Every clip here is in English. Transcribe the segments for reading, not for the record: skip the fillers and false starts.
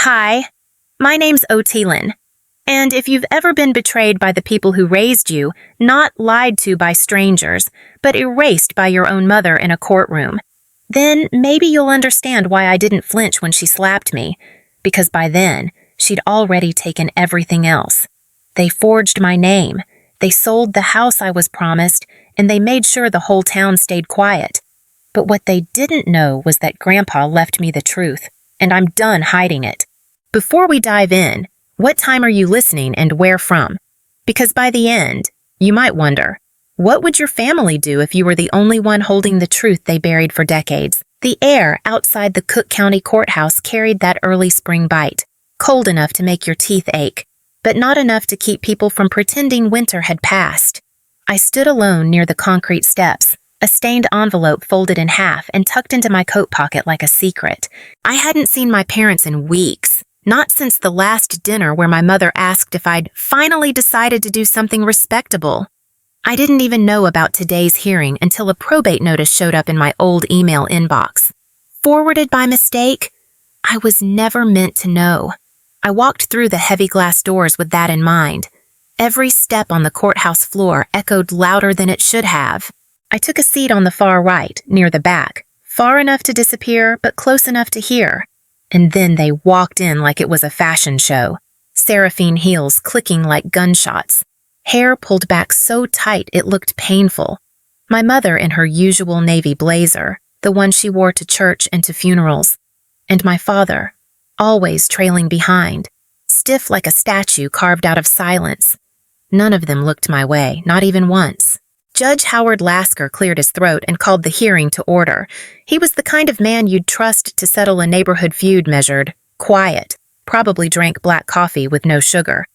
Hi, my name's Otilin, and if you've ever been betrayed by the people who raised you, not lied to by strangers, but erased by your own mother in a courtroom, then maybe you'll understand why I didn't flinch when she slapped me, because by then, she'd already taken everything else. They forged my name, they sold the house I was promised, and they made sure the whole town stayed quiet. But what they didn't know was that Grandpa left me the truth, and I'm done hiding it. Before we dive in, what time are you listening and where from? Because by the end, you might wonder, what would your family do if you were the only one holding the truth they buried for decades? The air outside the Cook County Courthouse carried that early spring bite, cold enough to make your teeth ache, but not enough to keep people from pretending winter had passed. I stood alone near the concrete steps, a stained envelope folded in half and tucked into my coat pocket like a secret. I hadn't seen my parents in weeks. Not since the last dinner where my mother asked if I'd finally decided to do something respectable. I didn't even know about today's hearing until a probate notice showed up in my old email inbox. Forwarded by mistake? I was never meant to know. I walked through the heavy glass doors with that in mind. Every step on the courthouse floor echoed louder than it should have. I took a seat on the far right, near the back, far enough to disappear, but close enough to hear. And then they walked in like it was a fashion show, seraphine heels clicking like gunshots, hair pulled back so tight it looked painful. My mother in her usual navy blazer, the one she wore to church and to funerals, and my father, always trailing behind, stiff like a statue carved out of silence. None of them looked my way, not even once. Judge Howard Lasker cleared his throat and called the hearing to order. He was the kind of man you'd trust to settle a neighborhood feud measured, quiet, probably drank black coffee with no sugar.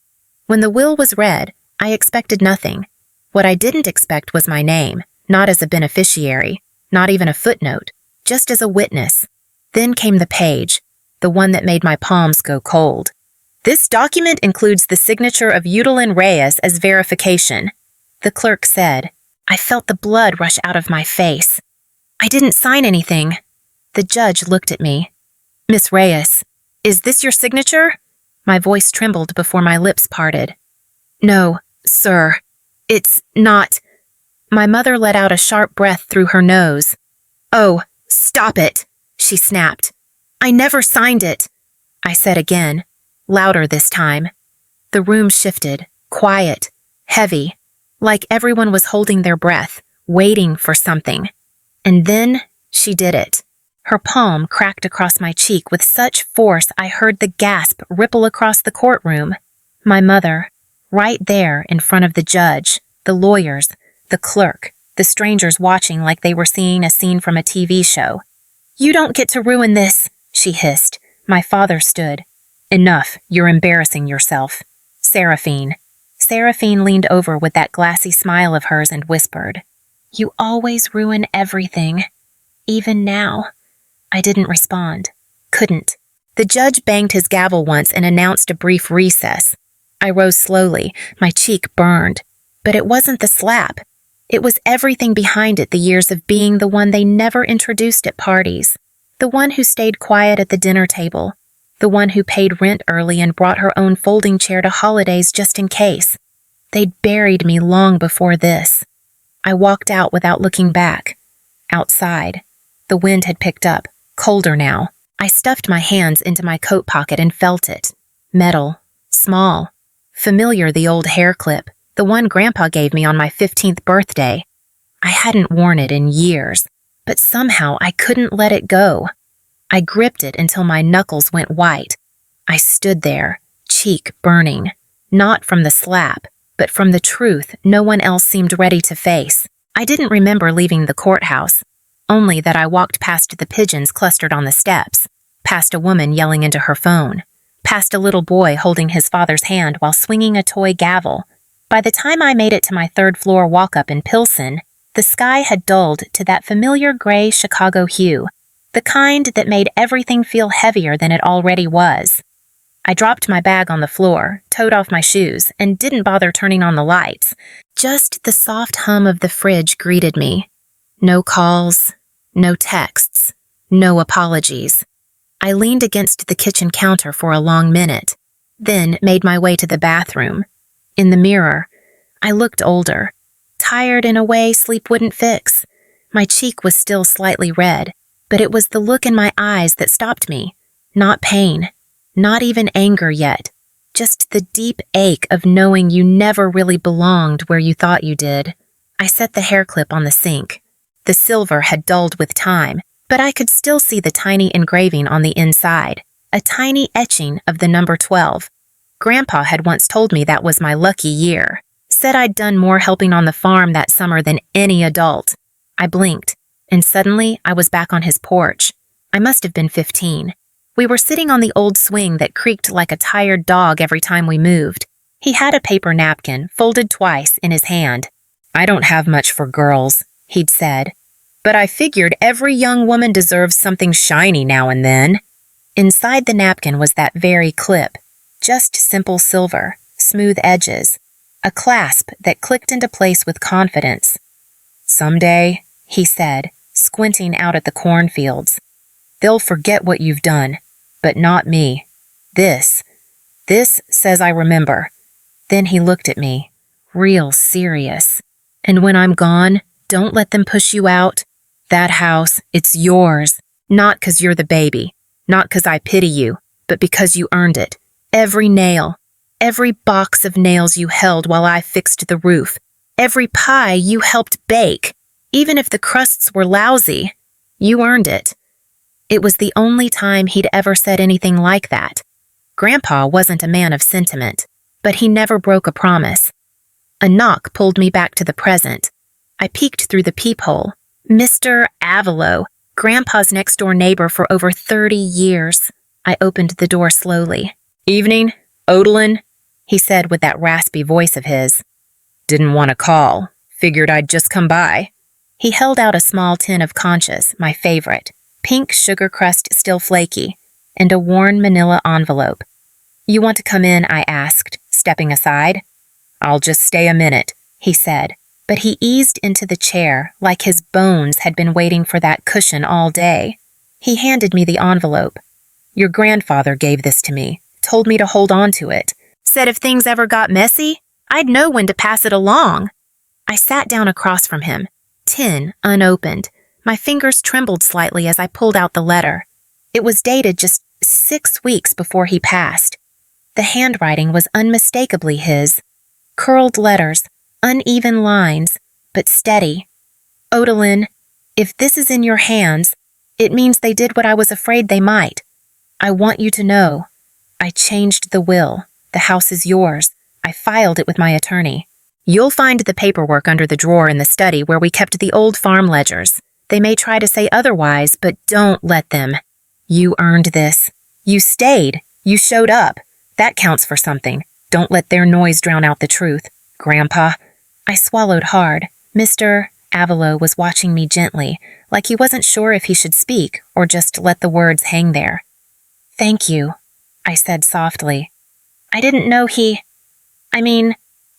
When the will was read, I expected nothing. What I didn't expect was my name, not as a beneficiary, not even a footnote, just as a witness. Then came the page, the one that made my palms go cold. This document includes the signature of Utilin Reyes as verification, the clerk said. I felt the blood rush out of my face. I didn't sign anything. The judge looked at me. Miss Reyes, is this your signature? My voice trembled before my lips parted. No, sir, it's not. My mother let out a sharp breath through her nose. Oh, stop it, she snapped. I never signed it, I said again, louder this time. The room shifted, quiet, heavy. Like everyone was holding their breath, waiting for something. And then she did it. Her palm cracked across my cheek with such force I heard the gasp ripple across the courtroom. My mother, right there in front of the judge, the lawyers, the clerk, the strangers watching like they were seeing a scene from a TV show. You don't get to ruin this, she hissed. My father stood. Enough, you're embarrassing yourself. Seraphine. Seraphine leaned over with that glassy smile of hers and whispered, You always ruin everything. Even now. I didn't respond. Couldn't. The judge banged his gavel once and announced a brief recess. I rose slowly, my cheek burned. But it wasn't the slap. It was everything behind it, the years of being the one they never introduced at parties. The one who stayed quiet at the dinner table. The one who paid rent early and brought her own folding chair to holidays just in case. They'd buried me long before this. I walked out without looking back. Outside. The wind had picked up, colder now. I stuffed my hands into my coat pocket and felt it. Metal. Small. Familiar, the old hair clip, the one Grandpa gave me on my 15th birthday. I hadn't worn it in years, but somehow I couldn't let it go. I gripped it until my knuckles went white. I stood there, cheek burning, not from the slap, but from the truth no one else seemed ready to face. I didn't remember leaving the courthouse, only that I walked past the pigeons clustered on the steps, past a woman yelling into her phone, past a little boy holding his father's hand while swinging a toy gavel. By the time I made it to my third-floor walk-up in Pilsen, the sky had dulled to that familiar gray Chicago hue, the kind that made everything feel heavier than it already was. I dropped my bag on the floor, toed off my shoes, and didn't bother turning on the lights. Just the soft hum of the fridge greeted me. No calls, no texts, no apologies. I leaned against the kitchen counter for a long minute, then made my way to the bathroom. In the mirror, I looked older, tired in a way sleep wouldn't fix. My cheek was still slightly red, but it was the look in my eyes that stopped me. Not pain, not even anger yet, just the deep ache of knowing you never really belonged where you thought you did. I set the hair clip on the sink. The silver had dulled with time, but I could still see the tiny engraving on the inside, a tiny etching of the number 12. Grandpa had once told me that was my lucky year, said I'd done more helping on the farm that summer than any adult. I blinked, and suddenly I was back on his porch. I must have been 15. We were sitting on the old swing that creaked like a tired dog every time we moved. He had a paper napkin, folded twice, in his hand. "I don't have much for girls," he'd said, "but I figured every young woman deserves something shiny now and then." Inside the napkin was that very clip, just simple silver, smooth edges, a clasp that clicked into place with confidence. "Someday," he said, squinting out at the cornfields, "they'll forget what you've done, but not me. This says I remember." Then he looked at me, real serious. "And when I'm gone, don't let them push you out. That house, it's yours, not 'cause you're the baby, not 'cause I pity you, but because you earned it. Every nail, every box of nails you held while I fixed the roof, every pie you helped bake, even if the crusts were lousy, you earned it." It was the only time he'd ever said anything like that. Grandpa wasn't a man of sentiment, but he never broke a promise. A knock pulled me back to the present. I peeked through the peephole. Mr. Avalo, Grandpa's next-door neighbor for over 30 years. I opened the door slowly. "Evening, Odalyn," he said with that raspy voice of his. "Didn't want to call. Figured I'd just come by." He held out a small tin of Conchas, my favorite, pink sugar crust still flaky, and a worn manila envelope. "You want to come in?" I asked, stepping aside. "I'll just stay a minute," he said, but he eased into the chair like his bones had been waiting for that cushion all day. He handed me the envelope. "Your grandfather gave this to me, told me to hold on to it. Said if things ever got messy, I'd know when to pass it along." I sat down across from him, tin unopened. My fingers trembled slightly as I pulled out the letter. It was dated just 6 weeks before he passed. The handwriting was unmistakably his. Curled letters, uneven lines, but steady. "Odalyn, if this is in your hands, it means they did what I was afraid they might. I want you to know. I changed the will. The house is yours. I filed it with my attorney. You'll find the paperwork under the drawer in the study where we kept the old farm ledgers. They may try to say otherwise, but don't let them. You earned this. You stayed. You showed up. That counts for something. Don't let their noise drown out the truth. Grandpa." I swallowed hard. Mr. Avalo was watching me gently, like he wasn't sure if he should speak or just let the words hang there. "Thank you," I said softly. "I didn't know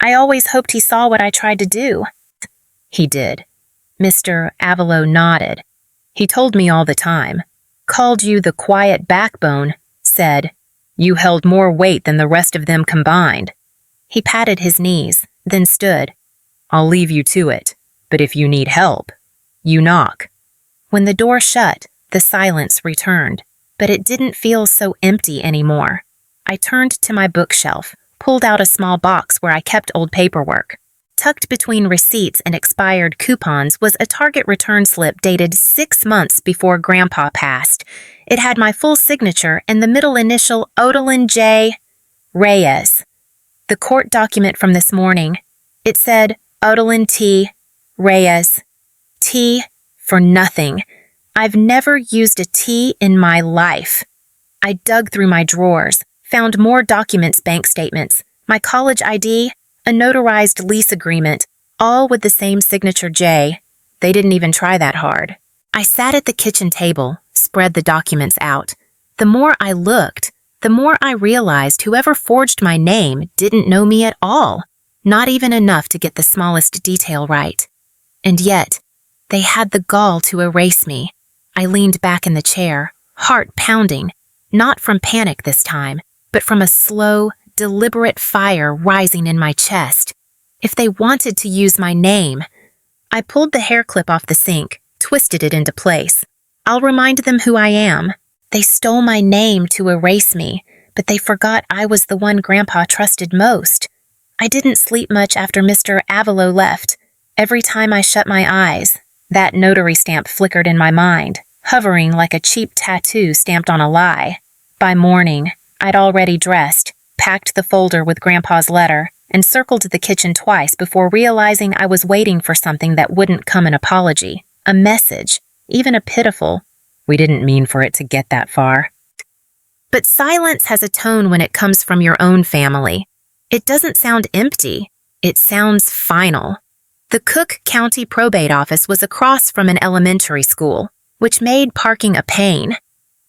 I always hoped he saw what I tried to do." "He did." Mr. Avalo nodded. "He told me all the time. Called you the quiet backbone. Said, you held more weight than the rest of them combined." He patted his knees, then stood. "I'll leave you to it, but if you need help, you knock." When the door shut, the silence returned, but it didn't feel so empty anymore. I turned to my bookshelf, pulled out a small box where I kept old paperwork. Tucked between receipts and expired coupons was a Target return slip dated 6 months before Grandpa passed. It had my full signature and the middle initial Odalyn J. Reyes. The court document from this morning. It said Odalyn T. Reyes. T for nothing. I've never used a T in my life. I dug through my drawers, found more documents, bank statements, my college ID, a notarized lease agreement, all with the same signature J. They didn't even try that hard. I sat at the kitchen table, spread the documents out. The more I looked, the more I realized whoever forged my name didn't know me at all, not even enough to get the smallest detail right. And yet, they had the gall to erase me. I leaned back in the chair, heart pounding, not from panic this time, but from a slow, deliberate fire rising in my chest. If they wanted to use my name, I pulled the hair clip off the sink, twisted it into place. I'll remind them who I am. They stole my name to erase me, but they forgot I was the one Grandpa trusted most. I didn't sleep much after Mr. Avalo left. Every time I shut my eyes, that notary stamp flickered in my mind, hovering like a cheap tattoo stamped on a lie. By morning, I'd already dressed, packed the folder with Grandpa's letter, and circled the kitchen twice before realizing I was waiting for something that wouldn't come an apology, a message, even a pitiful, "We didn't mean for it to get that far." But silence has a tone when it comes from your own family. It doesn't sound empty. It sounds final. The Cook County Probate Office was across from an elementary school, which made parking a pain.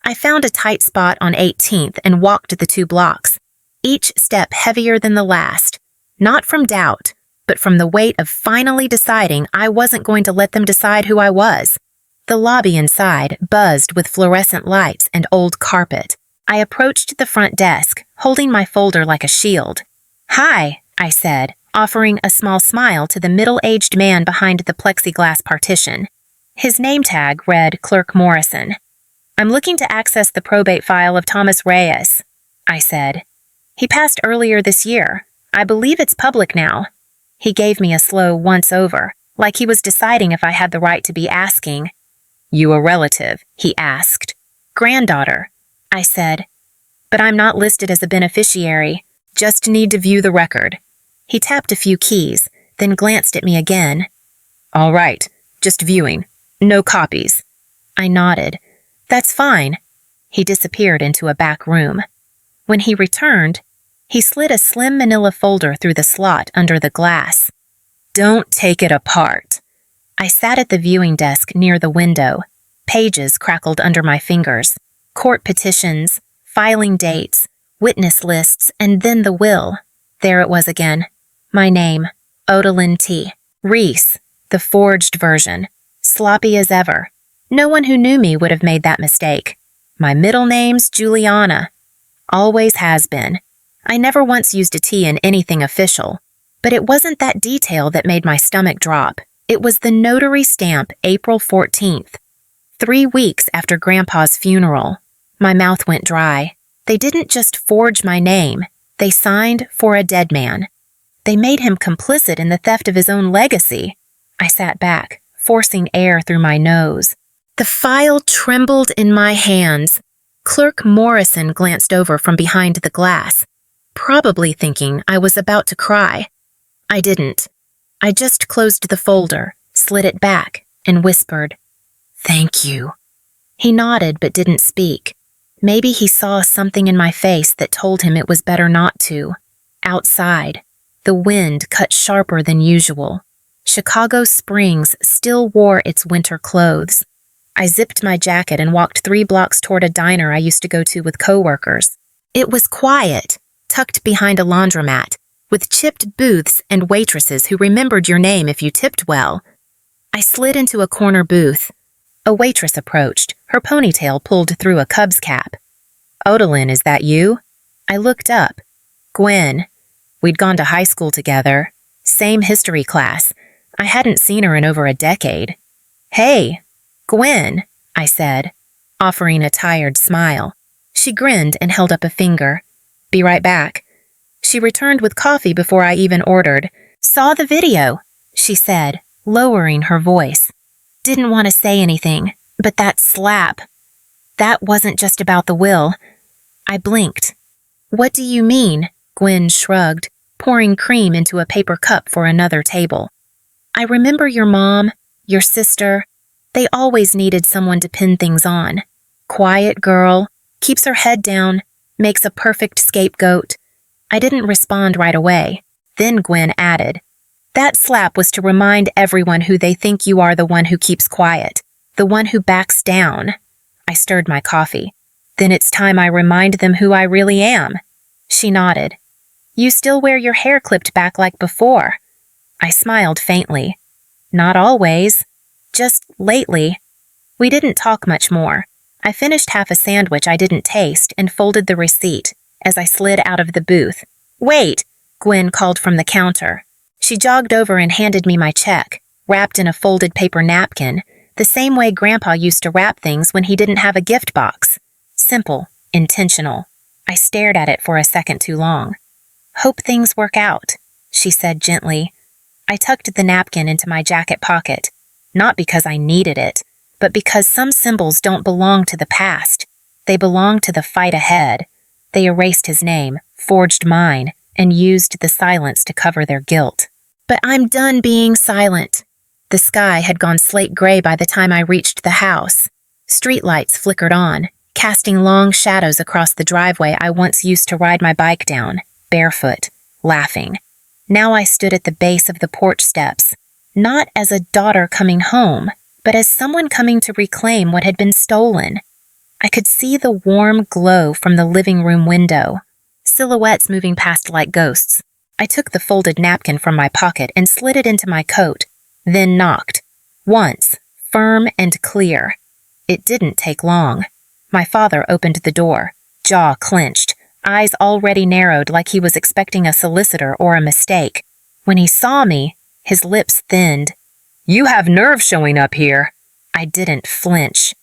I found a tight spot on 18th and walked the 2 blocks, each step heavier than the last, not from doubt, but from the weight of finally deciding I wasn't going to let them decide who I was. The lobby inside buzzed with fluorescent lights and old carpet. I approached the front desk, holding my folder like a shield. "Hi," I said, offering a small smile to the middle-aged man behind the plexiglass partition. His name tag read Clerk Morrison. "I'm looking to access the probate file of Thomas Reyes," I said. "He passed earlier this year. I believe it's public now." He gave me a slow once-over, like he was deciding if I had the right to be asking. "You a relative?" he asked. "Granddaughter," I said. "But I'm not listed as a beneficiary. Just need to view the record." He tapped a few keys, then glanced at me again. "All right, just viewing. No copies." I nodded. "That's fine." He disappeared into a back room. When he returned, he slid a slim manila folder through the slot under the glass. "Don't take it apart." I sat at the viewing desk near the window. Pages crackled under my fingers. Court petitions, filing dates, witness lists, and then the will. There it was again. My name, Odalyn T. Reese, the forged version. Sloppy as ever. No one who knew me would have made that mistake. My middle name's Juliana. Always has been. I never once used a T in anything official. But it wasn't that detail that made my stomach drop. It was the notary stamp, April 14th. 3 weeks after Grandpa's funeral. My mouth went dry. They didn't just forge my name. They signed for a dead man. They made him complicit in the theft of his own legacy. I sat back, forcing air through my nose. The file trembled in my hands. Clerk Morrison glanced over from behind the glass, probably thinking I was about to cry. I didn't. I just closed the folder, slid it back, and whispered, "Thank you." He nodded but didn't speak. Maybe he saw something in my face that told him it was better not to. Outside, the wind cut sharper than usual. Chicago Springs still wore its winter clothes. I zipped my jacket and walked 3 blocks toward a diner I used to go to with coworkers. It was quiet, tucked behind a laundromat, with chipped booths and waitresses who remembered your name if you tipped well. I slid into a corner booth. A waitress approached, her ponytail pulled through a Cubs cap. "Odalyn, is that you?" I looked up. Gwen. We'd gone to high school together. Same history class. I hadn't seen her in over a decade. "Hey, Gwen," I said, offering a tired smile. She grinned and held up a finger. "Be right back." She returned with coffee before I even ordered. "Saw the video," she said, lowering her voice. Didn't want to say anything, but that slap. That wasn't just about the will. I blinked. "What do you mean?" Gwen shrugged, pouring cream into a paper cup for another table. "I remember your mom, your sister. They always needed someone to pin things on. Quiet girl, keeps her head down, makes a perfect scapegoat." I didn't respond right away. Then Gwen added, "That slap was to remind everyone who they think you are the one who keeps quiet, the one who backs down." I stirred my coffee. "Then it's time I remind them who I really am." She nodded. "You still wear your hair clipped back like before." I smiled faintly. "Not always. Just lately." We didn't talk much more. I finished half a sandwich I didn't taste and folded the receipt as I slid out of the booth. "Wait," Gwen called from the counter. She jogged over and handed me my check, wrapped in a folded paper napkin, the same way Grandpa used to wrap things when he didn't have a gift box. Simple, intentional. I stared at it for a second too long. "Hope things work out," she said gently. I tucked the napkin into my jacket pocket, not because I needed it, but because some symbols don't belong to the past. They belong to the fight ahead. They erased his name, forged mine, and used the silence to cover their guilt. But I'm done being silent. The sky had gone slate gray by the time I reached the house. Streetlights flickered on, casting long shadows across the driveway I once used to ride my bike down, barefoot, laughing. Now I stood at the base of the porch steps, not as a daughter coming home, but as someone coming to reclaim what had been stolen. I could see the warm glow from the living room window, silhouettes moving past like ghosts. I took the folded napkin from my pocket and slid it into my coat, then knocked. Once, firm and clear. It didn't take long. My father opened the door, jaw clenched, eyes already narrowed like he was expecting a solicitor or a mistake. When he saw me, his lips thinned. "You have nerve showing up here." I didn't flinch.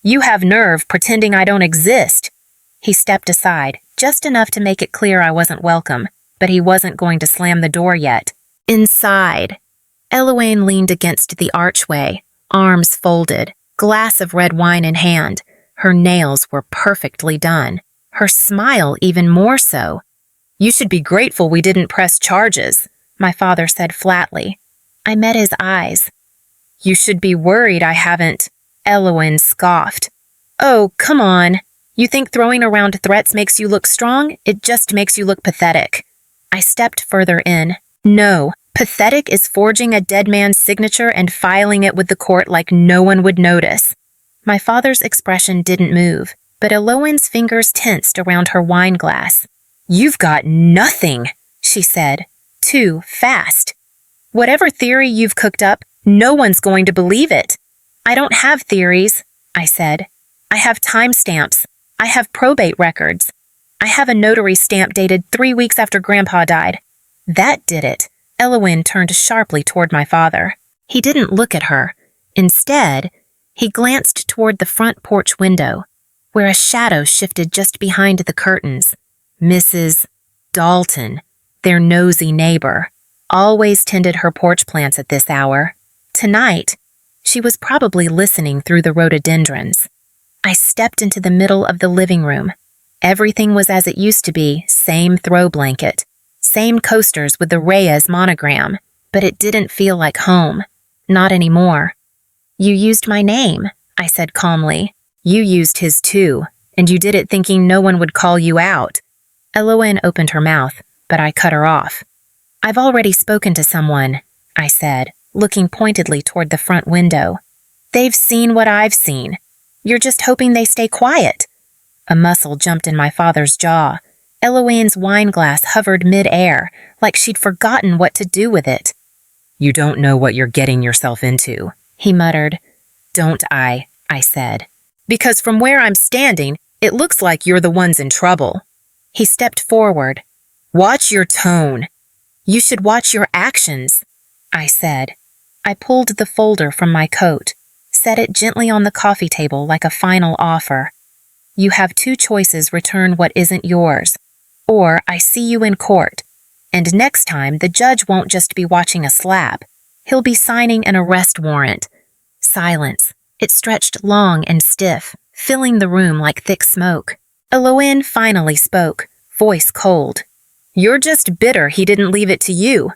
"You have nerve pretending I don't exist." He stepped aside, just enough to make it clear I wasn't welcome, but he wasn't going to slam the door yet. Inside, Eloane leaned against the archway, arms folded, glass of red wine in hand. Her nails were perfectly done. Her smile even more so. "You should be grateful we didn't press charges," my father said flatly. I met his eyes. "You should be worried I haven't," Eloane scoffed. "Oh, come on. You think throwing around threats makes you look strong? It just makes you look pathetic." I stepped further in. No, pathetic is forging a dead man's signature and filing it with the court like no one would notice. My father's expression didn't move, but Eloane's fingers tensed around her wine glass. "You've got nothing," she said, too fast. "Whatever theory you've cooked up, no one's going to believe it." "I don't have theories," I said. "I have timestamps. I have probate records. I have a notary stamp dated 3 weeks after Grandpa died." That did it. Eloane turned sharply toward my father. He didn't look at her. Instead, he glanced toward the front porch window, where a shadow shifted just behind the curtains. Mrs. Dalton, their nosy neighbor, always tended her porch plants at this hour. Tonight, she was probably listening through the rhododendrons. I stepped into the middle of the living room. Everything was as it used to be, same throw blanket, same coasters with the Reyes monogram, but it didn't feel like home. Not anymore. "You used my name," I said calmly. "You used his too, and you did it thinking no one would call you out." Eloane opened her mouth, but I cut her off. "I've already spoken to someone," I said, looking pointedly toward the front window. "They've seen what I've seen. You're just hoping they stay quiet." A muscle jumped in my father's jaw. Eloane's wine glass hovered mid-air, like she'd forgotten what to do with it. "You don't know what you're getting yourself into," he muttered. "Don't I said. "Because from where I'm standing, it looks like you're the ones in trouble." He stepped forward. "Watch your tone." "You should watch your actions," I said. I pulled the folder from my coat, set it gently on the coffee table like a final offer. "You have 2 choices: return what isn't yours, or I see you in court. And next time, the judge won't just be watching a slap. He'll be signing an arrest warrant." Silence. It stretched long and stiff, filling the room like thick smoke. Eloane finally spoke, voice cold. "You're just bitter he didn't leave it to you."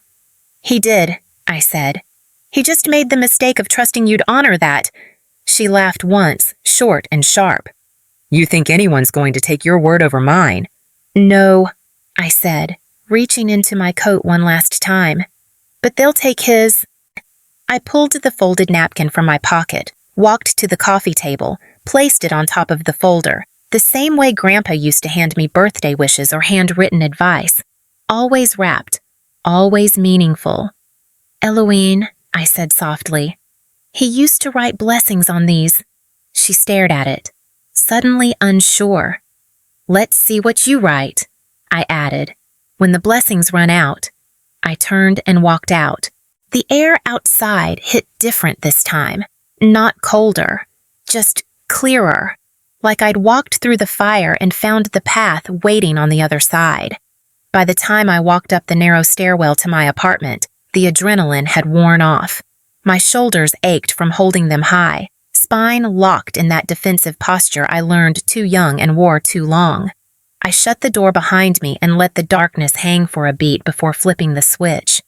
"He did," I said. "He just made the mistake of trusting you'd honor that." She laughed once, short and sharp. "You think anyone's going to take your word over mine?" "No," I said, reaching into my coat one last time. "But they'll take his." I pulled the folded napkin from my pocket, walked to the coffee table, placed it on top of the folder, the same way Grandpa used to hand me birthday wishes or handwritten advice. Always wrapped, always meaningful. "Eloane," I said softly, "he used to write blessings on these." She stared at it. suddenly unsure. "Let's see what you write," I added. When the blessings run out, I turned and walked out. The air outside hit different this time. Not colder, just clearer, like I'd walked through the fire and found the path waiting on the other side. By the time I walked up the narrow stairwell to my apartment, the adrenaline had worn off. My shoulders ached from holding them high, spine locked in that defensive posture I learned too young and wore too long. I shut the door behind me and let the darkness hang for a beat before flipping the switch.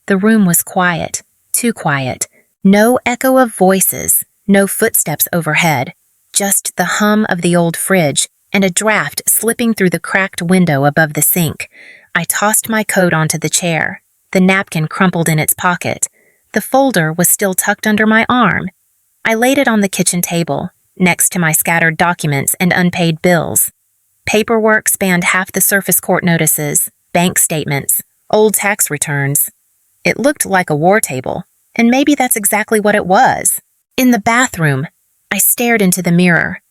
The room was quiet, too quiet. No echo of voices, no footsteps overhead, just the hum of the old fridge and a draft slipping through the cracked window above the sink. I tossed my coat onto the chair, the napkin crumpled in its pocket. The folder was still tucked under my arm. I laid it on the kitchen table, next to my scattered documents and unpaid bills. Paperwork spanned half the surface court notices, bank statements, old tax returns. It looked like a war table, and maybe that's exactly what it was. In the bathroom, I stared into the mirror.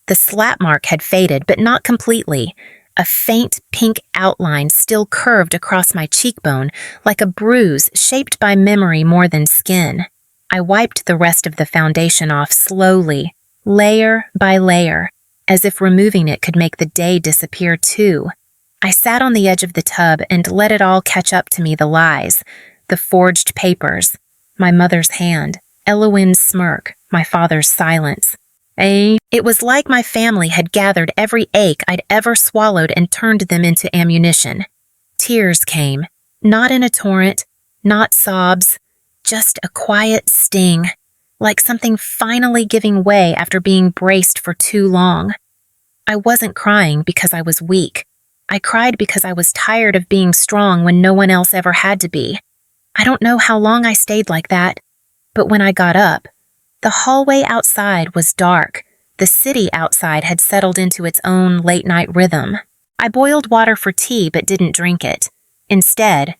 The slap mark had faded, but not completely. A faint pink outline still curved across my cheekbone, like a bruise shaped by memory more than skin. I wiped the rest of the foundation off slowly, layer by layer, as if removing it could make the day disappear too. I sat on the edge of the tub and let it all catch up to me, the lies, the forged papers, my mother's hand, Eloine's smirk, my father's silence. It was like my family had gathered every ache I'd ever swallowed and turned them into ammunition. Tears came, not in a torrent, not sobs, just a quiet sting, like something finally giving way after being braced for too long. I wasn't crying because I was weak. I cried because I was tired of being strong when no one else ever had to be. I don't know how long I stayed like that, but when I got up, the hallway outside was dark. The city outside had settled into its own late-night rhythm. I boiled water for tea but didn't drink it. Instead,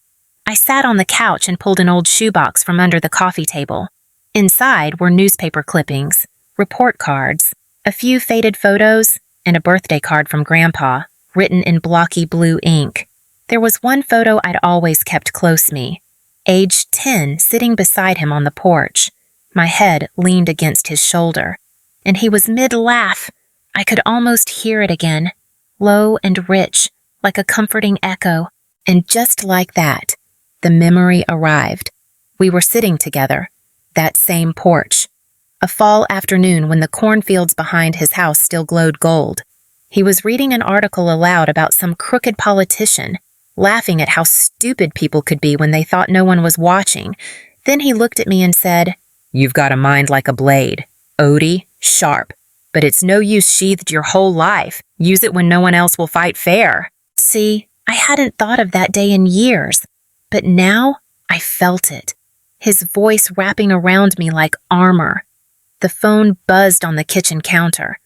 I sat on the couch and pulled an old shoebox from under the coffee table. Inside were newspaper clippings, report cards, a few faded photos, and a birthday card from Grandpa, written in blocky blue ink. There was one photo I'd always kept close me, age 10, sitting beside him on the porch. My head leaned against his shoulder, and he was mid-laugh. I could almost hear it again, low and rich, like a comforting echo. And just like that, the memory arrived. We were sitting together, that same porch. A fall afternoon when the cornfields behind his house still glowed gold. He was reading an article aloud about some crooked politician, laughing at how stupid people could be when they thought no one was watching. Then he looked at me and said, "You've got a mind like a blade. Odie, sharp. But it's no use sheathed your whole life. Use it when no one else will fight fair." See, I hadn't thought of that day in years, but now I felt it. His voice wrapping around me like armor. The phone buzzed on the kitchen counter.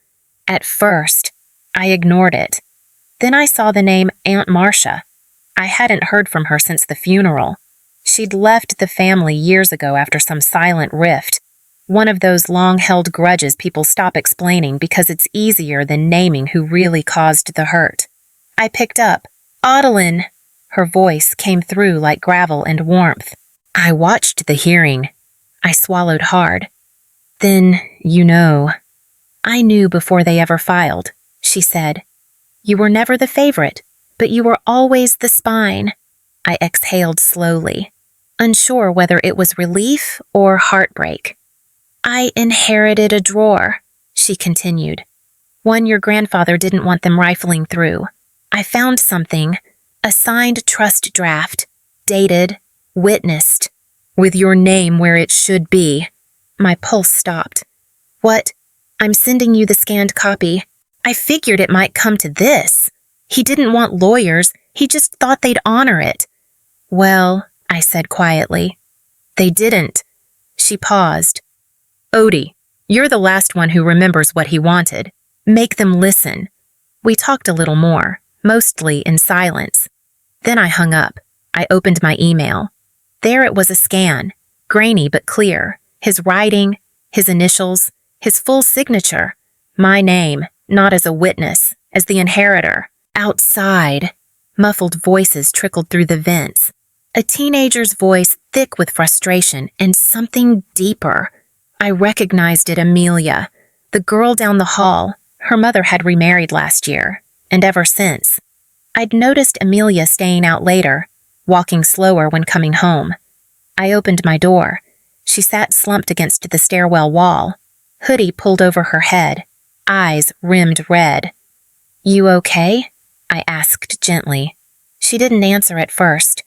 At first, I ignored it. Then I saw the name Aunt Marcia. I hadn't heard from her since the funeral. She'd left the family years ago after some silent rift. One of those long-held grudges people stop explaining because it's easier than naming who really caused the hurt. I picked up. "Adeline!" Her voice came through like gravel and warmth. I watched the hearing. I swallowed hard. "Then, you know." "I knew before they ever filed," she said. "You were never the favorite, but you were always the spine." I exhaled slowly, unsure whether it was relief or heartbreak. "I inherited a drawer," she continued. "One your grandfather didn't want them rifling through. I found something, a signed trust draft, dated, witnessed, with your name where it should be." My pulse stopped. "What? I'm sending you the scanned copy. I figured it might come to this. He didn't want lawyers. He just thought they'd honor it." "Well," I said quietly. "They didn't." She paused. "Odie, you're the last one who remembers what he wanted. Make them listen." We talked a little more, mostly in silence. Then I hung up. I opened my email. There it was, a scan, grainy but clear. His writing, his initials, his full signature. My name, not as a witness, as the inheritor. Outside, muffled voices trickled through the vents. A teenager's voice thick with frustration and something deeper. I recognized it, Amelia, the girl down the hall. Her mother had remarried last year, and ever since. I'd noticed Amelia staying out later, walking slower when coming home. I opened my door. She sat slumped against the stairwell wall, hoodie pulled over her head, eyes rimmed red. "You okay?" I asked gently. She didn't answer at first.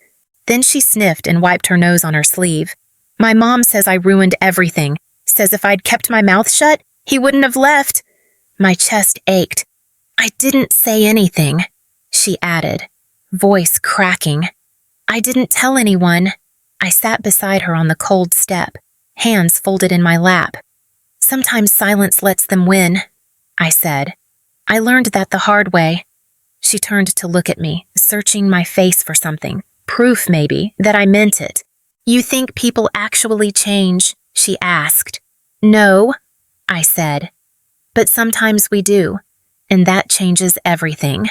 Then she sniffed and wiped her nose on her sleeve. "My mom says I ruined everything, says if I'd kept my mouth shut, he wouldn't have left." My chest ached. "I didn't say anything," she added, voice cracking. "I didn't tell anyone." I sat beside her on the cold step, hands folded in my lap. "Sometimes silence lets them win," I said. "I learned that the hard way." She turned to look at me, searching my face for something, proof maybe that I meant it. "You think people actually change?" she asked. "No," I said. "But sometimes we do, and that changes everything."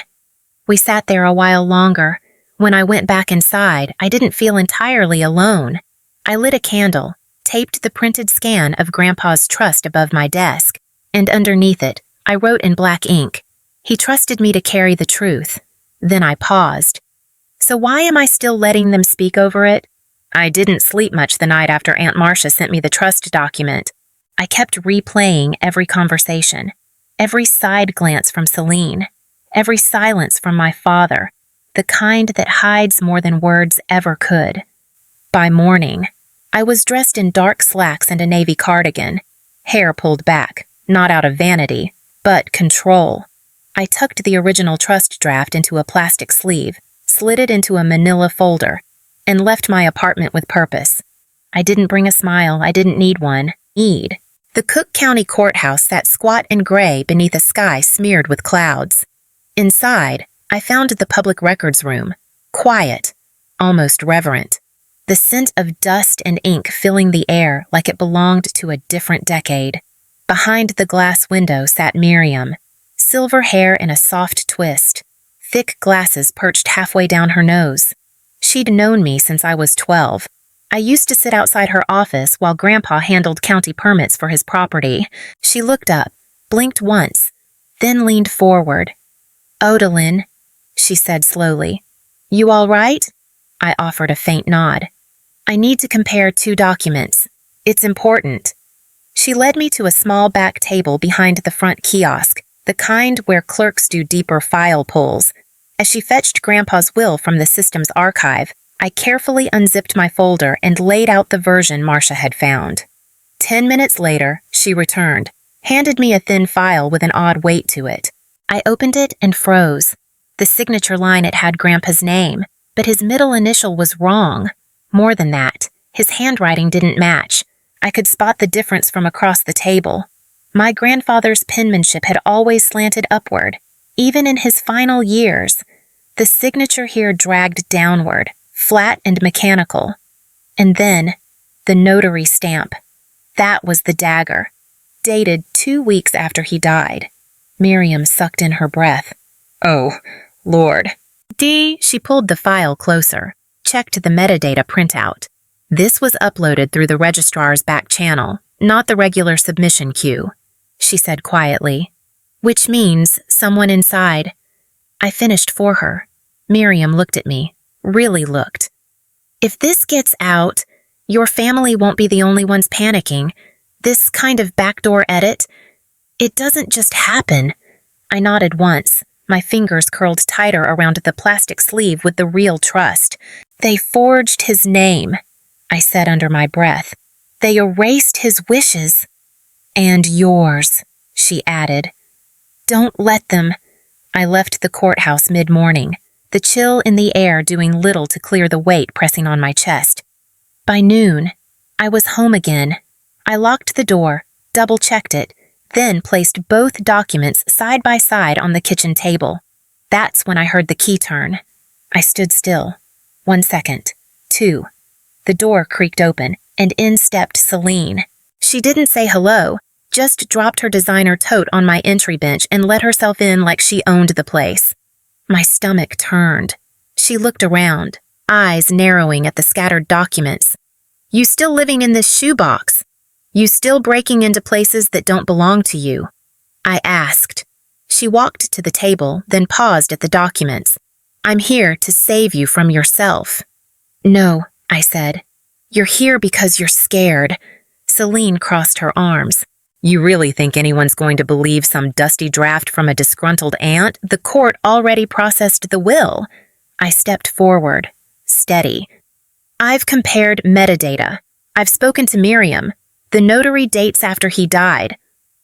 We sat there a while longer. When I went back inside, I didn't feel entirely alone. I lit a candle, taped the printed scan of Grandpa's trust above my desk, and underneath it, I wrote in black ink, "He trusted me to carry the truth." Then I paused. So why am I still letting them speak over it? I didn't sleep much the night after Aunt Marcia sent me the trust document. I kept replaying every conversation, every side glance from Celine, every silence from my father, the kind that hides more than words ever could. By morning, I was dressed in dark slacks and a navy cardigan, hair pulled back, not out of vanity, but control. I tucked the original trust draft into a plastic sleeve, slid it into a manila folder, and left my apartment with purpose. I didn't bring a smile. I didn't need one. The Cook County Courthouse sat squat and gray beneath a sky smeared with clouds. Inside, I found the public records room, quiet, almost reverent. The scent of dust and ink filling the air like it belonged to a different decade. Behind the glass window sat Miriam, silver hair in a soft twist, thick glasses perched halfway down her nose. She'd known me since I was 12. I used to sit outside her office while Grandpa handled county permits for his property. She looked up, blinked once, then leaned forward. "Odalyn," she said slowly. "You all right?" I offered a faint nod. "I need to compare two documents. It's important." She led me to a small back table behind the front kiosk, the kind where clerks do deeper file pulls. As she fetched Grandpa's will from the system's archive, I carefully unzipped my folder and laid out the version Marcia had found. 10 minutes later, she returned, handed me a thin file with an odd weight to it. I opened it and froze. The signature line it had Grandpa's name, but his middle initial was wrong. More than that, his handwriting didn't match. I could spot the difference from across the table. My grandfather's penmanship had always slanted upward, even in his final years. The signature here dragged downward, flat and mechanical. And then, the notary stamp. That was the dagger, dated 2 weeks after he died. Miriam sucked in her breath. "Oh, Lord." She pulled the file closer, checked the metadata printout. This was uploaded through the registrar's back channel, not the regular submission queue, she said quietly. "Which means someone inside." I finished for her. Miriam looked at me, really looked. "If this gets out, your family won't be the only ones panicking. This kind of backdoor edit, it doesn't just happen." I nodded once, my fingers curled tighter around the plastic sleeve with the real trust. "They forged his name," I said under my breath. "They erased his wishes." "And yours," she added. "Don't let them." I left the courthouse mid-morning, the chill in the air doing little to clear the weight pressing on my chest. By noon, I was home again. I locked the door, double-checked it, then placed both documents side by side on the kitchen table. That's when I heard the key turn. I stood still. 1 second. 2. The door creaked open, and in stepped Celine. She didn't say hello, just dropped her designer tote on my entry bench and let herself in like she owned the place. My stomach turned. She looked around, eyes narrowing at the scattered documents. You still living in this shoebox? You still breaking into places that don't belong to you? I asked. She walked to the table, then paused at the documents. I'm here to save you from yourself. No, I said. You're here because you're scared. Celine crossed her arms. You really think anyone's going to believe some dusty draft from a disgruntled aunt? The court already processed the will. I stepped forward, steady. I've compared metadata. I've spoken to Miriam. The notary dates after he died.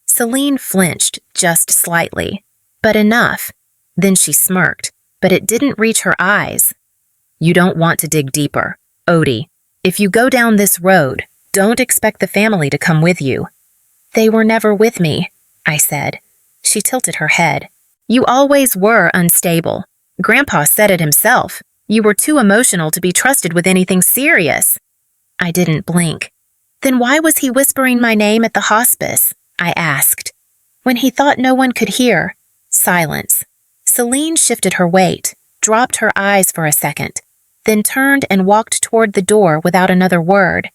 Celine flinched just slightly, but enough. Then she smirked, but it didn't reach her eyes. You don't want to dig deeper. Odie, if you go down this road, don't expect the family to come with you. They were never with me, I said. She tilted her head. You always were unstable. Grandpa said it himself. You were too emotional to be trusted with anything serious. I didn't blink. Then why was he whispering my name at the hospice? I asked. When he thought no one could hear. Silence. Celine shifted her weight, dropped her eyes for a second, then turned and walked toward the door without another word.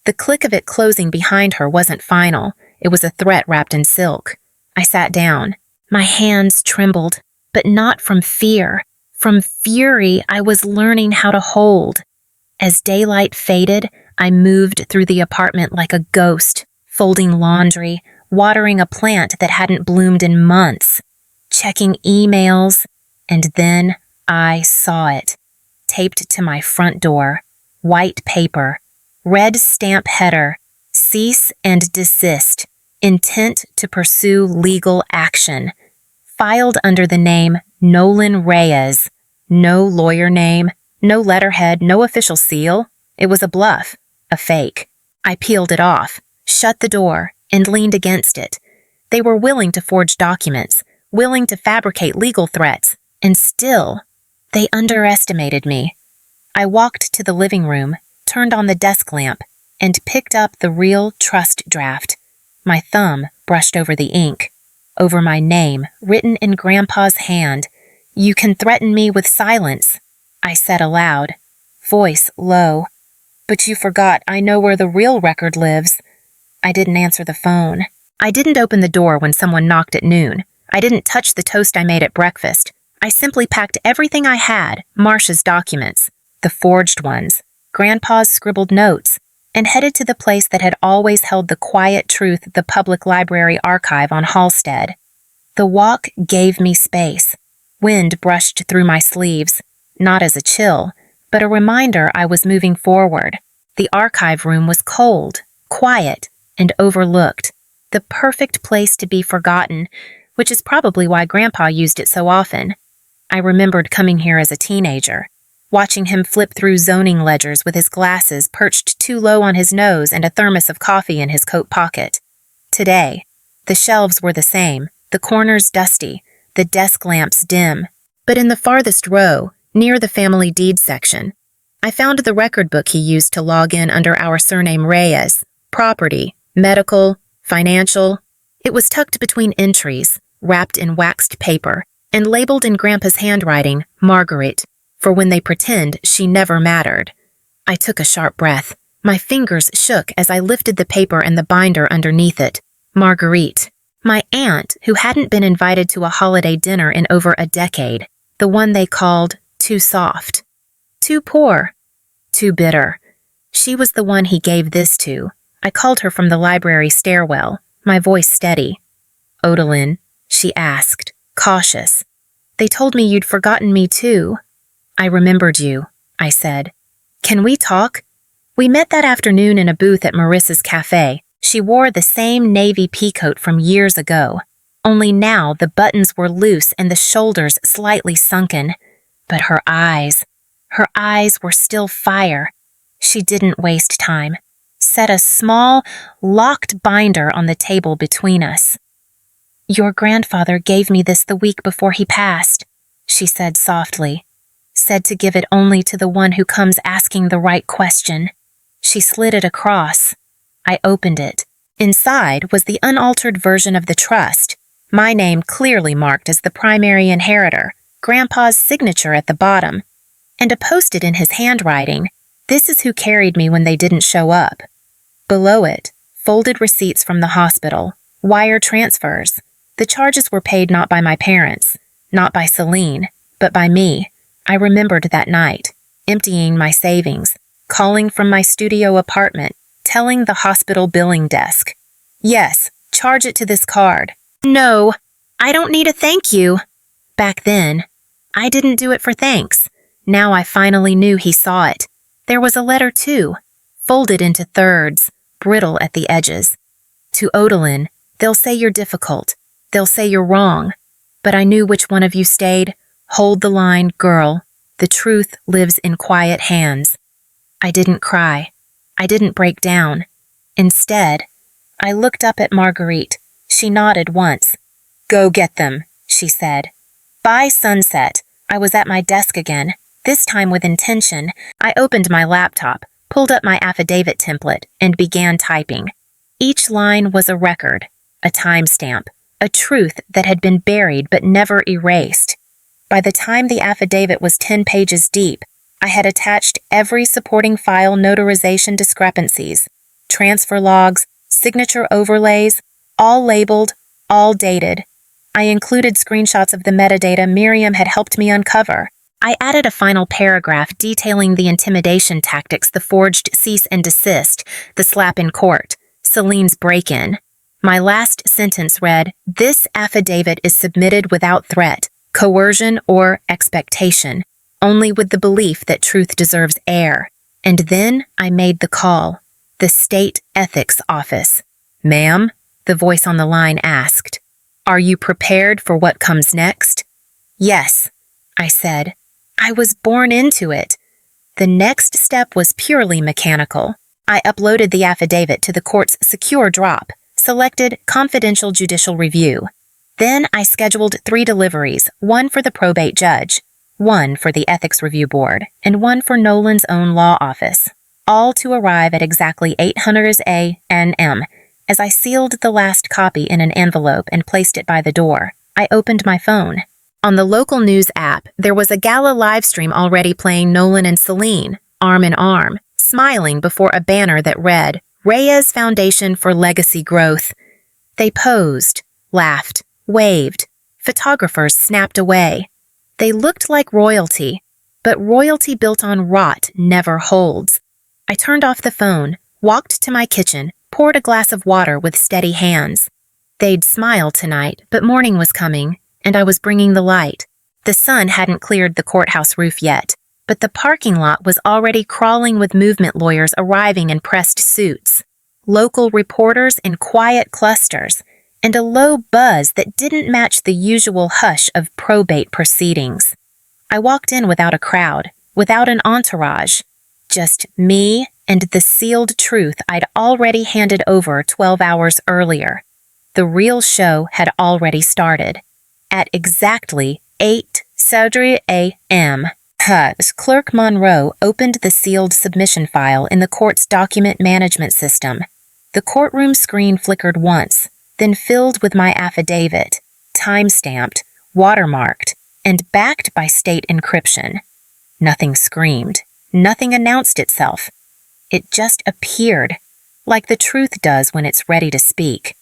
The click of it closing behind her wasn't final. It was a threat wrapped in silk. I sat down. My hands trembled, but not from fear. From fury I was learning how to hold. As daylight faded, I moved through the apartment like a ghost, folding laundry, watering a plant that hadn't bloomed in months, checking emails, and then I saw it. Taped to my front door, white paper, red stamp header, cease and desist, intent to pursue legal action. Filed under the name Nolan Reyes. No lawyer name, no letterhead, no official seal. It was a bluff, a fake. I peeled it off, shut the door, and leaned against it. They were willing to forge documents, willing to fabricate legal threats, and still, they underestimated me. I walked to the living room, turned on the desk lamp, and picked up the real trust draft. My thumb brushed over the ink, over my name, written in Grandpa's hand. You can threaten me with silence, I said aloud, voice low. But you forgot I know where the real record lives. I didn't answer the phone. I didn't open the door when someone knocked at noon. I didn't touch the toast I made at breakfast. I simply packed everything I had, Marcia's documents, the forged ones, Grandpa's scribbled notes, and headed to the place that had always held the quiet truth, the public library archive on Halstead. The walk gave me space. Wind brushed through my sleeves, not as a chill, but a reminder I was moving forward. The archive room was cold, quiet, and overlooked. The perfect place to be forgotten, which is probably why Grandpa used it so often. I remembered coming here as a teenager, watching him flip through zoning ledgers with his glasses perched too low on his nose and a thermos of coffee in his coat pocket. Today, the shelves were the same, the corners dusty, the desk lamps dim. But in the farthest row, near the family deed section, I found the record book he used to log in under our surname Reyes, property, medical, financial. It was tucked between entries, wrapped in waxed paper, and labeled in Grandpa's handwriting, Marguerite, for when they pretend she never mattered. I took a sharp breath. My fingers shook as I lifted the paper and the binder underneath it. Marguerite. My aunt, who hadn't been invited to a holiday dinner in over a decade, the one they called too soft, too poor, too bitter. She was the one he gave this to. I called her from the library stairwell, my voice steady. Odilin, she asked, cautious. They told me you'd forgotten me too. I remembered you, I said. Can we talk? We met that afternoon in a booth at Marissa's cafe. She wore the same navy peacoat from years ago, only now the buttons were loose and the shoulders slightly sunken. But her eyes were still fire. She didn't waste time. Set a small, locked binder on the table between us. Your grandfather gave me this the week before he passed, she said softly. Said to give it only to the one who comes asking the right question. She slid it across. I opened it, Inside was the unaltered version of the trust, my name clearly marked as the primary inheritor, Grandpa's signature at the bottom, and a post-it in his handwriting, "This is who carried me when they didn't show up." Below it, folded receipts from the hospital, wire transfers. The charges were paid not by my parents, not by Celine, but by me. I remembered that night, emptying my savings, calling from my studio apartment, telling the hospital billing desk, "Yes, charge it to this card." "No, I don't need a thank you." Back then, I didn't do it for thanks. Now I finally knew he saw it. There was a letter too, folded into thirds, brittle at the edges. "To Odilon, they'll say you're difficult. They'll say you're wrong. But I knew which one of you stayed. Hold the line, girl. The truth lives in quiet hands." I didn't cry. I didn't break down. Instead, I looked up at Marguerite. She nodded once. "Go get them," she said. By sunset, I was at my desk again, this time with intention. I opened my laptop, pulled up my affidavit template, and began typing. Each line was a record, a timestamp, a truth that had been buried but never erased. By the time the affidavit was 10 pages deep, I had attached every supporting file notarization discrepancies, transfer logs, signature overlays, all labeled, all dated. I included screenshots of the metadata Miriam had helped me uncover. I added a final paragraph detailing the intimidation tactics, the forged cease and desist, the slap in court, Celine's break-in. My last sentence read, "This affidavit is submitted without threat, coercion, or expectation, only with the belief that truth deserves air." And then I made the call. The State Ethics Office. "Ma'am?" the voice on the line asked. "Are you prepared for what comes next?" "Yes," I said. I was born into it. The next step was purely mechanical. I uploaded the affidavit to the court's secure drop, selected Confidential Judicial Review. Then I scheduled 3 deliveries, one for the probate judge, one for the Ethics Review Board, and one for Nolan's own law office, all to arrive at exactly 800 a.m. As I sealed the last copy in an envelope and placed it by the door, I opened my phone. On the local news app, there was a gala livestream already playing Nolan and Celine, arm in arm, smiling before a banner that read, "Reyes Foundation for Legacy Growth." They posed, laughed, waved. Photographers snapped away. They looked like royalty, but royalty built on rot never holds. I turned off the phone, walked to my kitchen, poured a glass of water with steady hands. They'd smile tonight, but morning was coming, and I was bringing the light. The sun hadn't cleared the courthouse roof yet, but the parking lot was already crawling with movement lawyers arriving in pressed suits, local reporters in quiet clusters, and a low buzz that didn't match the usual hush of probate proceedings. I walked in without a crowd, without an entourage, just me and the sealed truth I'd already handed over 12 hours earlier. The real show had already started. At exactly 8:30 a.m., Clerk Monroe opened the sealed submission file in the court's document management system. The courtroom screen flickered once, then filled with my affidavit, time-stamped, watermarked, and backed by state encryption. Nothing screamed. Nothing announced itself. It just appeared, like the truth does when it's ready to speak.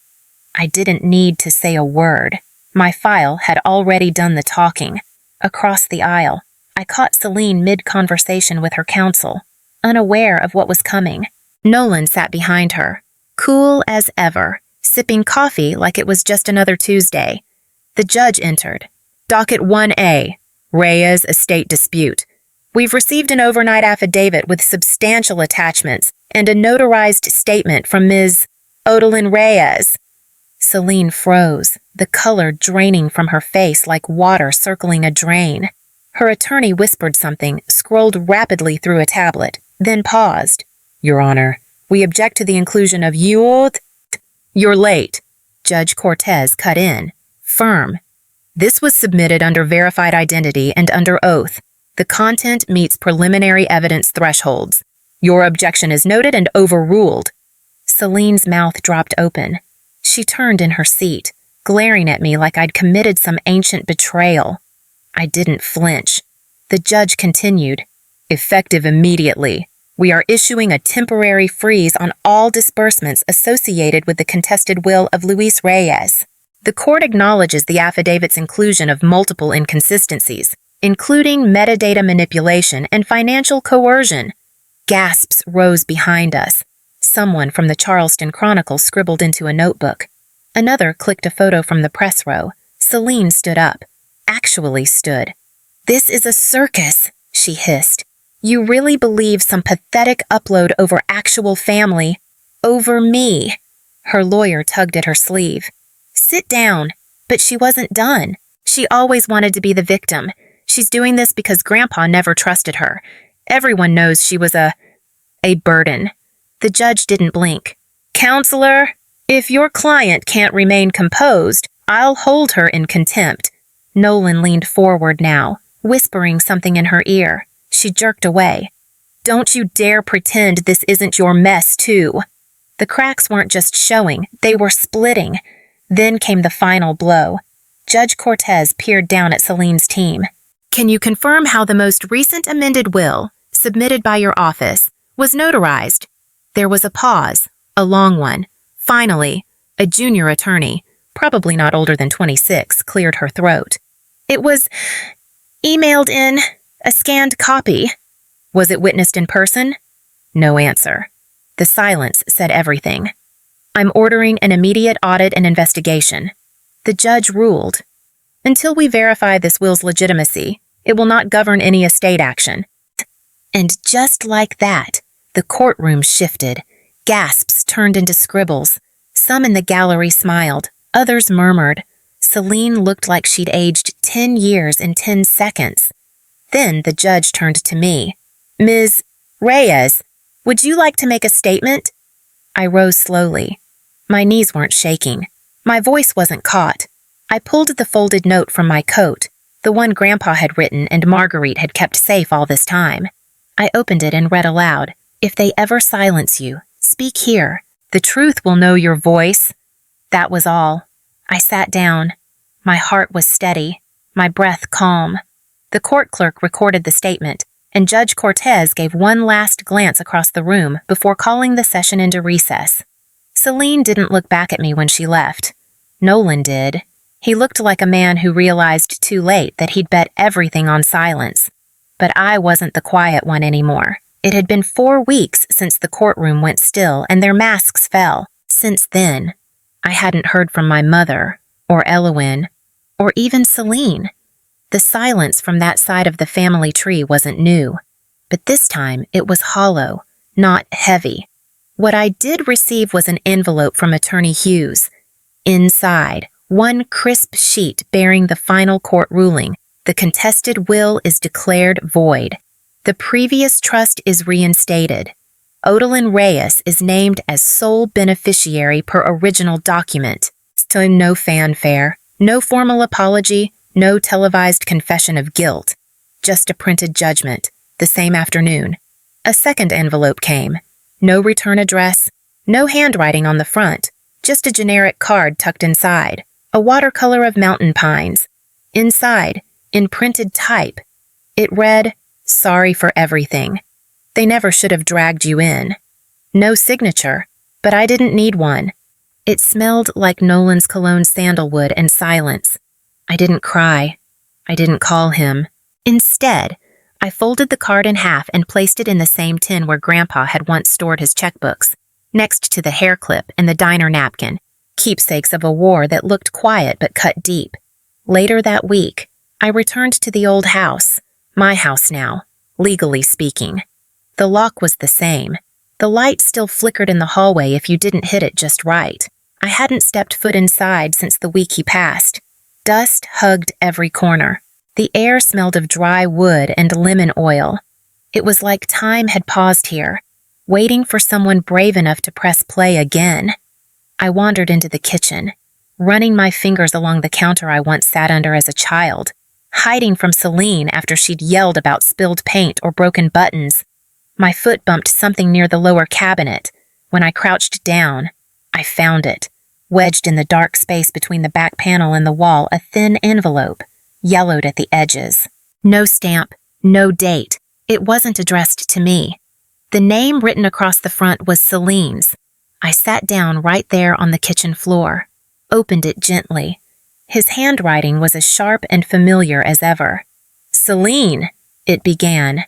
I didn't need to say a word. My file had already done the talking. Across the aisle, I caught Celine mid-conversation with her counsel, unaware of what was coming. Nolan sat behind her, cool as ever, sipping coffee like it was just another Tuesday. The judge entered. "Docket 1A, Reyes Estate Dispute. We've received an overnight affidavit with substantial attachments and a notarized statement from Ms. Odilon Reyes." Celine froze, the color draining from her face like water circling a drain. Her attorney whispered something, scrolled rapidly through a tablet, then paused. "Your Honor, we object to the inclusion of You're late." Judge Cortez cut in, firm. "This was submitted under verified identity and under oath. The content meets preliminary evidence thresholds. Your objection is noted and overruled." Celine's mouth dropped open. She turned in her seat, glaring at me like I'd committed some ancient betrayal. I didn't flinch. The judge continued, "Effective immediately. We are issuing a temporary freeze on all disbursements associated with the contested will of Luis Reyes. The court acknowledges the affidavit's inclusion of multiple inconsistencies, including metadata manipulation and financial coercion." Gasps rose behind us. Someone from the Charleston Chronicle scribbled into a notebook. Another clicked a photo from the press row. Celine stood up. Actually stood. "This is a circus," she hissed. "You really believe some pathetic upload over actual family? Over me?" Her lawyer tugged at her sleeve. "Sit down." But she wasn't done. She always wanted to be the victim. She's doing this because Grandpa never trusted her. Everyone knows she was a burden. The judge didn't blink. "Counselor, if your client can't remain composed, I'll hold her in contempt." Nolan leaned forward now, whispering something in her ear. She jerked away. "Don't you dare pretend this isn't your mess, too." The cracks weren't just showing, they were splitting. Then came the final blow. Judge Cortez peered down at Celine's team. "Can you confirm how the most recent amended will, submitted by your office, was notarized?" There was a pause, a long one. Finally, a junior attorney, probably not older than 26, cleared her throat. "It was emailed in, a scanned copy." "Was it witnessed in person?" No answer. The silence said everything. "I'm ordering an immediate audit and investigation." The judge ruled, "Until we verify this will's legitimacy, it will not govern any estate action." And just like that, the courtroom shifted. Gasps turned into scribbles. Some in the gallery smiled, others murmured. Celine looked like she'd aged 10 years in 10 seconds. Then the judge turned to me. "Ms. Reyes, would you like to make a statement?" I rose slowly. My knees weren't shaking. My voice wasn't caught. I pulled the folded note from my coat, the one Grandpa had written and Marguerite had kept safe all this time. I opened it and read aloud, "If they ever silence you, speak here. The truth will know your voice." That was all. I sat down. My heart was steady, my breath calm. The court clerk recorded the statement, and Judge Cortez gave one last glance across the room before calling the session into recess. Celine didn't look back at me when she left. Nolan did. He looked like a man who realized too late that he'd bet everything on silence. But I wasn't the quiet one anymore. It had been 4 weeks since the courtroom went still and their masks fell. Since then, I hadn't heard from my mother, or Elowen, or even Celine. The silence from that side of the family tree wasn't new, but this time it was hollow, not heavy. What I did receive was an envelope from Attorney Hughes. Inside, one crisp sheet bearing the final court ruling. The contested will is declared void. The previous trust is reinstated. Odalyn Reyes is named as sole beneficiary per original document. So no fanfare, no formal apology, no televised confession of guilt. Just a printed judgment, the same afternoon. A second envelope came. No return address, no handwriting on the front, just a generic card tucked inside. A watercolor of mountain pines. Inside, in printed type, it read, "Sorry for everything. They never should have dragged you in." No signature, but I didn't need one. It smelled like Nolan's cologne sandalwood and silence. I didn't cry. I didn't call him. Instead, I folded the card in half and placed it in the same tin where Grandpa had once stored his checkbooks, next to the hair clip and the diner napkin, keepsakes of a war that looked quiet but cut deep. Later that week, I returned to the old house, my house now, legally speaking. The lock was the same. The light still flickered in the hallway if you didn't hit it just right. I hadn't stepped foot inside since the week he passed. Dust hugged every corner. The air smelled of dry wood and lemon oil. It was like time had paused here, waiting for someone brave enough to press play again. I wandered into the kitchen, running my fingers along the counter I once sat under as a child, hiding from Celine after she'd yelled about spilled paint or broken buttons. My foot bumped something near the lower cabinet, When I crouched down, I found it. Wedged in the dark space between the back panel and the wall, a thin envelope, yellowed at the edges. No stamp, no date. It wasn't addressed to me. The name written across the front was Celine's. I sat down right there on the kitchen floor, opened it gently. His handwriting was as sharp and familiar as ever. "Celine," it began.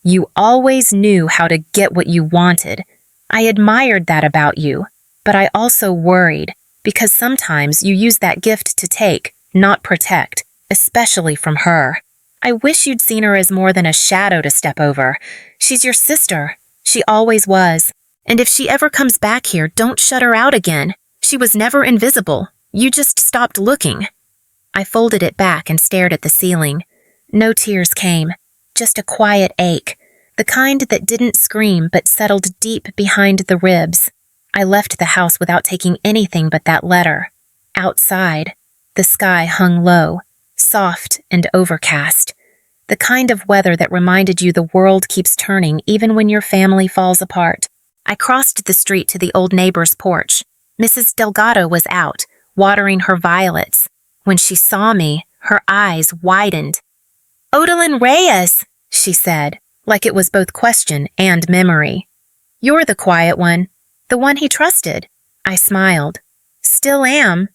"You always knew how to get what you wanted. I admired that about you, but I also worried, because sometimes you use that gift to take, not protect, especially from her. I wish you'd seen her as more than a shadow to step over. She's your sister. She always was. And if she ever comes back here, don't shut her out again. She was never invisible. You just stopped looking." I folded it back and stared at the ceiling. No tears came, just a quiet ache, the kind that didn't scream but settled deep behind the ribs. I left the house without taking anything but that letter. Outside, the sky hung low, soft and overcast, the kind of weather that reminded you the world keeps turning even when your family falls apart. I crossed the street to the old neighbor's porch. Mrs. Delgado was out, watering her violets. When she saw me, her eyes widened. "Odalyn Reyes," she said, like it was both question and memory. "You're the quiet one, the one he trusted." I smiled. "Still am."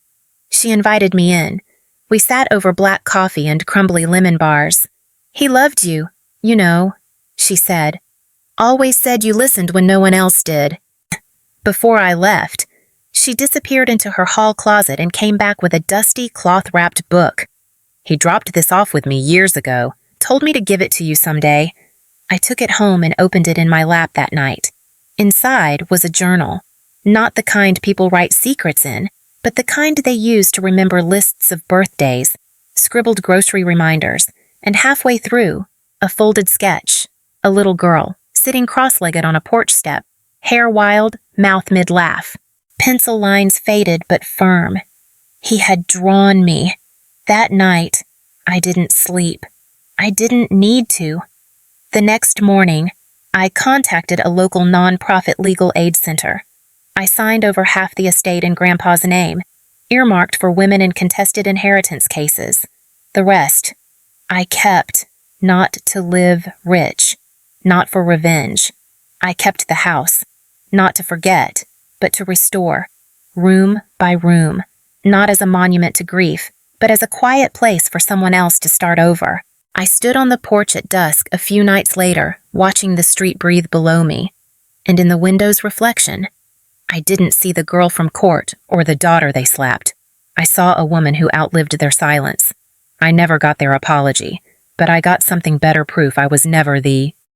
She invited me in. We sat over black coffee and crumbly lemon bars. "He loved you, you know," she said. "Always said you listened when no one else did." Before I left, she disappeared into her hall closet and came back with a dusty, cloth-wrapped book. "He dropped this off with me years ago, told me to give it to you someday." I took it home and opened it in my lap that night. Inside was a journal, not the kind people write secrets in, but the kind they use to remember lists of birthdays, scribbled grocery reminders, and halfway through, a folded sketch, a little girl, sitting cross-legged on a porch step, hair wild, mouth mid-laugh. Pencil lines faded but firm. He had drawn me. That night, I didn't sleep. I didn't need to. The next morning, I contacted a local non-profit legal aid center. I signed over half the estate in Grandpa's name, earmarked for women in contested inheritance cases. The rest, I kept, not to live rich, not for revenge. I kept the house, not to forget, but to restore, room by room, not as a monument to grief, but as a quiet place for someone else to start over. I stood on the porch at dusk a few nights later, watching the street breathe below me, and in the window's reflection, I didn't see the girl from court or the daughter they slapped. I saw a woman who outlived their silence. I never got their apology, but I got something better proof I was never the